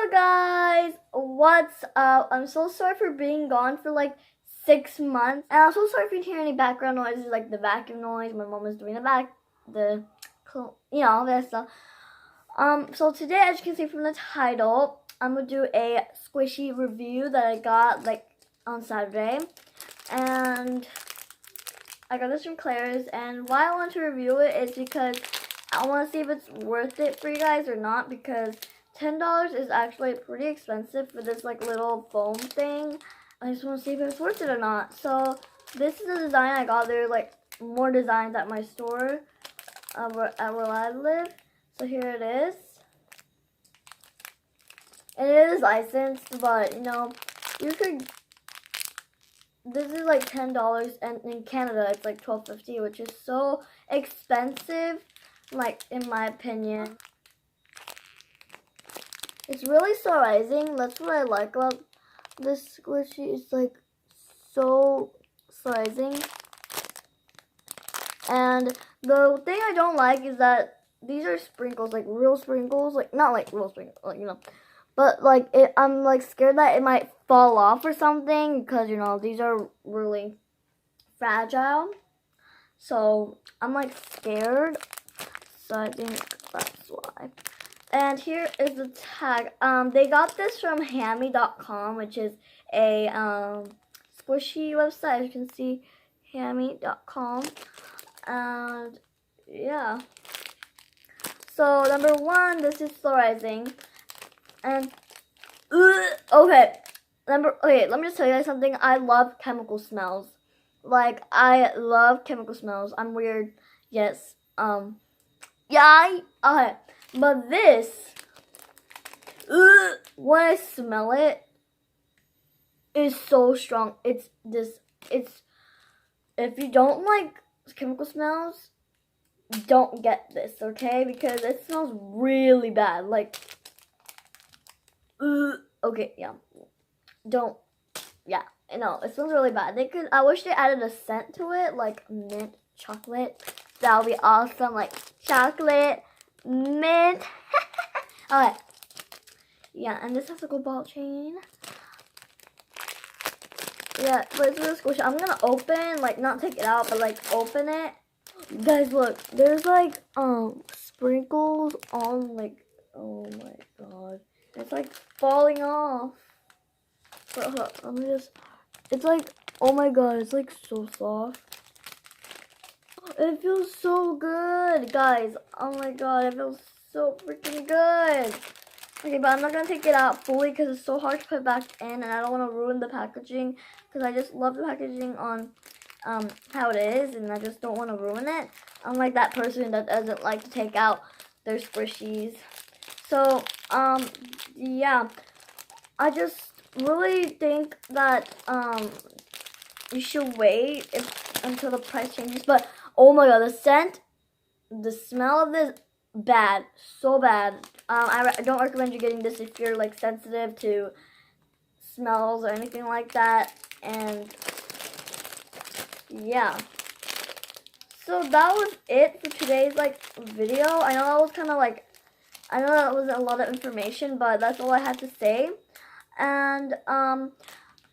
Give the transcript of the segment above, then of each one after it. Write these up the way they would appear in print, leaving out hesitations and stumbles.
Hello guys, what's up? I'm so sorry for being gone for like 6 months, and I'm so sorry if you hear any background noises like the vacuum noise. My mom is doing all that stuff. So today, as you can see from the title, I'm gonna do a squishy review that I got like on Saturday, and I got this from Claire's. And why I want to review it is because I want to see if it's worth it for you guys or not, because $10 is actually pretty expensive for this like little foam thing. I just want to see if it's worth it or not. So this is the design I got. There are like more designs at my store where I live. So here it is. And it is licensed, but you could. This is like $10, and in Canada it's like $12.50, which is so expensive, like in my opinion. It's really surprising. That's what I like about this squishy. It's like so surprising. And the thing I don't like is that these are sprinkles, like real sprinkles, like not like real sprinkles, but like I'm like scared that it might fall off or something, because these are really fragile. So I'm like scared. So I think that's why. And here is the tag. They got this from Hammy.com, which is a squishy website. As you can see, Hammy.com. And yeah. So number one, this is Thorizing. And okay, let me just tell you guys something. I love chemical smells. Like, I love chemical smells. I'm weird. Yes. Yeah. Okay. But this, when I smell it, is so strong. It's if you don't like chemical smells, don't get this, okay? Because it smells really bad. Like, okay, yeah. Don't, yeah. No, it smells really bad. I wish they added a scent to it, like mint chocolate. That would be awesome. Like, chocolate, mint. Okay. Yeah, and this has a gold ball chain. Yeah, but it's really squishy. I'm gonna open, like, not take it out, but like open it. Guys, look, there's like sprinkles on, like, oh my god, it's like falling off. But let me just. It's like, oh my god, it's like so soft. It feels so good, guys. Oh my god, it feels so freaking good. Okay, but I'm not going to take it out fully because it's so hard to put back in, and I don't want to ruin the packaging, because I just love the packaging on how it is, and I just don't want to ruin it. Unlike that person that doesn't like to take out their squishies. So, yeah. I just really think that you should wait until the price changes. But oh my god, the scent, the smell of this, bad, so bad. I don't recommend you getting this if you're like sensitive to smells or anything like that. And yeah, so that was it for today's like video. I know that was kind of like, I know that wasn't a lot of information, but that's all I had to say. And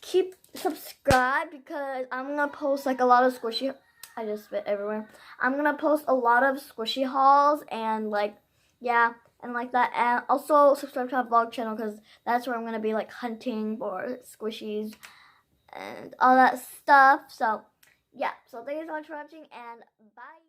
keep subscribed, because I'm gonna post like a lot of squishy. I just spit everywhere. I'm gonna post a lot of squishy hauls, and like, yeah, and like that. And also subscribe to our vlog channel, because that's where I'm gonna be like hunting for squishies and all that stuff. So yeah, so thank you so much for watching, and bye.